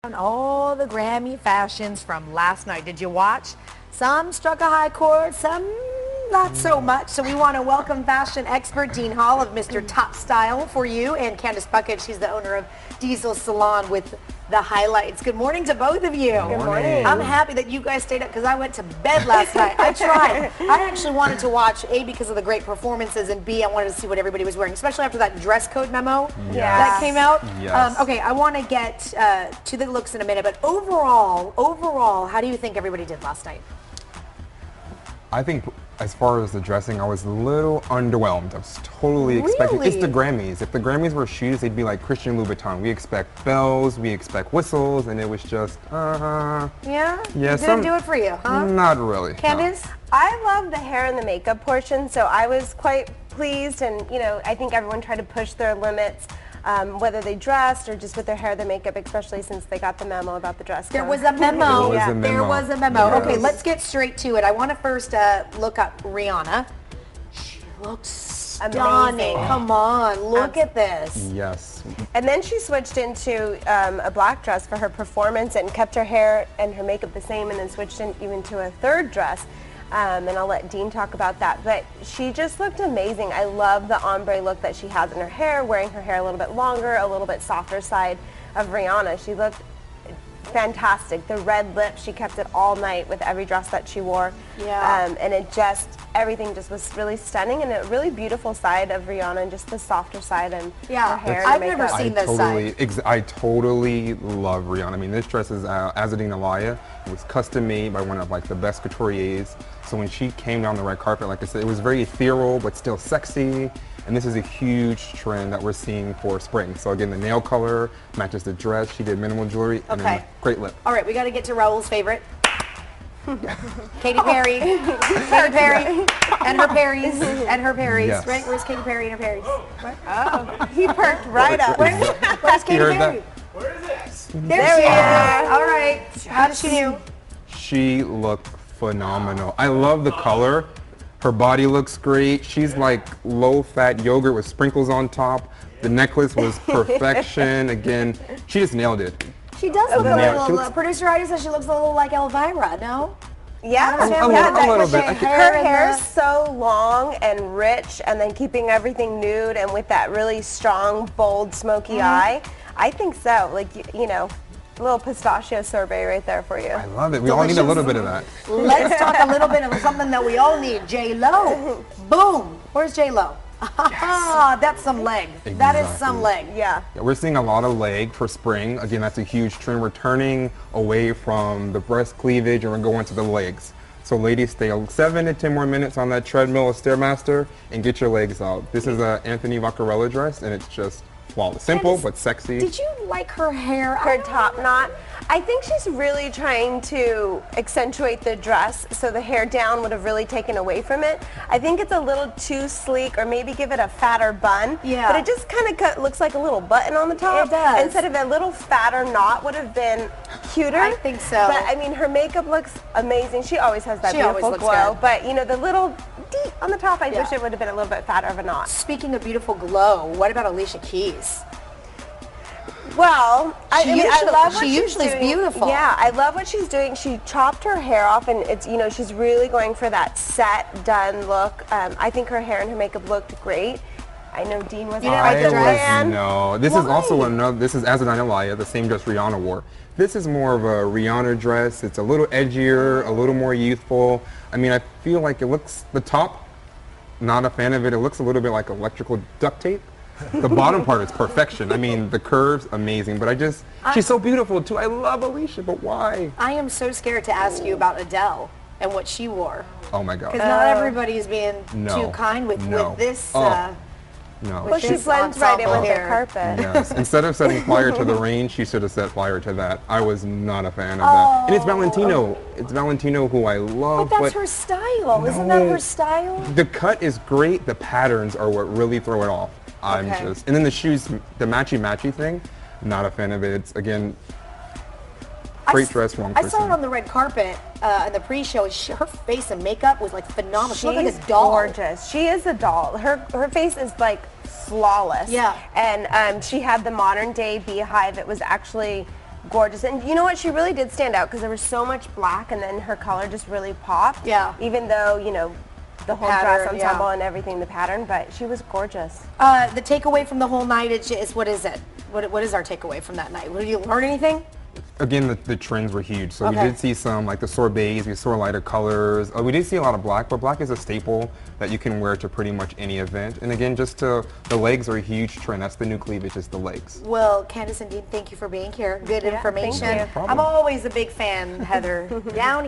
On all the Grammy fashions from last night. Did you watch? Some struck a high chord, some not so much. So we want to welcome fashion expert Dean Hall of Mr. Top Style for you, and Candace Bucket. She's the owner of Diesel Salon with the highlights. Good morning to both of you. Good morning. I'm happy that you guys stayed up because I went to bed last night. I tried. I actually wanted to watch, A, because of the great performances, and B, I wanted to see what everybody was wearing, especially after that dress code memo that came out. Yes. Okay, I want to get to the looks in a minute, but overall, how do you think everybody did last night? I think as far as the dressing, I was a little underwhelmed. I was totally expecting, it's the Grammys. If the Grammys were shoes, they'd be like Christian Louboutin. We expect bells, we expect whistles, and it was just, Yeah? Yeah, Didn't do it for you, huh? Not really. Candace? I love the hair and the makeup portion, so I was quite pleased, and I think everyone tried to push their limits, whether they dressed or just with their hair, their makeup, especially since they got the memo about the dress code. There was a memo. There was a memo. Yes. Okay, let's get straight to it. I want to first look up Rihanna. She looks stunning. Amazing. Come on, look at this. Yes. And then she switched into a black dress for her performance and kept her hair and her makeup the same, and then switched in even to a third dress. And I'll let Dean talk about that. But she just looked amazing. I love the ombre look that she has in her hair, wearing her hair a little bit longer, a little bit softer side of Rihanna. She looked fantastic. The red lips, she kept it all night with every dress that she wore. Yeah. And everything just was really stunning, and a really beautiful side of Rihanna, and just the softer side and her hair and I've makeup. never seen this side. I totally love Rihanna. I mean, this dress is Azadine Alaya. It was custom made by one of the best couturiers. So when she came down the red carpet, like I said, it was very ethereal but still sexy. And this is a huge trend that we're seeing for spring. So again, the nail color matches the dress. She did minimal jewelry and then great lip. All right, we got to get to Raul's favorite. Katy Perry. Katy Perry and her Perrys and her Perrys. Yes. Right? Where's Katy Perry and her Perrys? What? Oh, he perked right up. Where's Katy heard Perry? that? There she is. All right. How does she do? She looked phenomenal. I love the color. Her body looks great. She's like low-fat yogurt with sprinkles on top. The necklace was perfection. Again, she just nailed it. She does look a little, looks, producer Heidi says she looks a little like Elvira, no? Yeah, a little bit. Her hair's so long and rich, and then keeping everything nude and with that really strong, bold, smoky eye. I think so. Like, a little pistachio sorbet right there for you. I love it. We all need a little bit of that. Let's talk a little bit of something that we all need. J-Lo. Boom. Where's J-Lo? Ah, that's some leg. Exactly. That is some leg. Yeah. We're seeing a lot of leg for spring. Again, that's a huge trend. We're turning away from the breast cleavage and we're going to the legs. So ladies, stay 7 to 10 more minutes on that treadmill or Stairmaster and get your legs out. This is a Anthony Vaccarella dress, and it's just flawless. Simple but sexy. Did you like her hair? Her top knot. I think she's really trying to accentuate the dress, so the hair down would have really taken away from it. I think it's a little too sleek, or maybe give it a fatter bun. Yeah. But it just kind of looks like a little button on the top. It does. Instead of a little fatter knot would have been cuter. I think so. But I mean, her makeup looks amazing. She always has that She always beautiful looks glow. good. But the little dee on the top, I wish it would have been a little bit fatter of a knot. Speaking of beautiful glow, what about Alicia Keys? Well, I love what she she's usually is doing. beautiful. Yeah, I love what she's doing. She chopped her hair off, and it's she's really going for that set, done look. I think her hair and her makeup looked great. I know Dean wasn't quite the fan. No, this is also another. This is Azadine Alaya, the same dress Rihanna wore. This is more of a Rihanna dress. It's a little edgier, a little more youthful. I mean, I feel like it looks the top. Not a fan of it. It looks a little bit like electrical duct tape. The bottom part is perfection. I mean, the curves, amazing. But she's so beautiful too. I love Alicia, but why? I am so scared to ask you about Adele and what she wore. Oh my God. Because not everybody is being too kind with this. No. Well, she blends right in with the carpet. Yes. Instead of setting fire to the rain, she should have set fire to that. I was not a fan of that. And it's Valentino. It's Valentino, who I love. But that's her style. Isn't that her style? The cut is great. The patterns are what really throw it off. And then the shoes, the matchy thing, not a fan of it. It's, again, great dress, wrong person. I saw her on the red carpet in the pre-show. Her face and makeup was phenomenal. She looked like a doll. Gorgeous. She is a doll. Her face is flawless. Yeah. And she had the modern day beehive. It was actually gorgeous. And you know what? She really did stand out because there was so much black, and then her color just really popped. Yeah. Even though, you know, the whole Pattern, dress ensemble and everything, the pattern, but she was gorgeous. The takeaway from the whole night is what is it? What is our takeaway from that night? Did you learn anything? Again, the trends were huge. So we Okay. did see some, like the sorbets, we saw lighter colors. We did see a lot of black, but black is a staple that you can wear to pretty much any event. And again, the legs are a huge trend. That's the new cleavage, is the legs. Well, Candace and Dean, thank you for being here. Good Yeah, information. thank you. No problem. I'm always a big fan, Heather. Down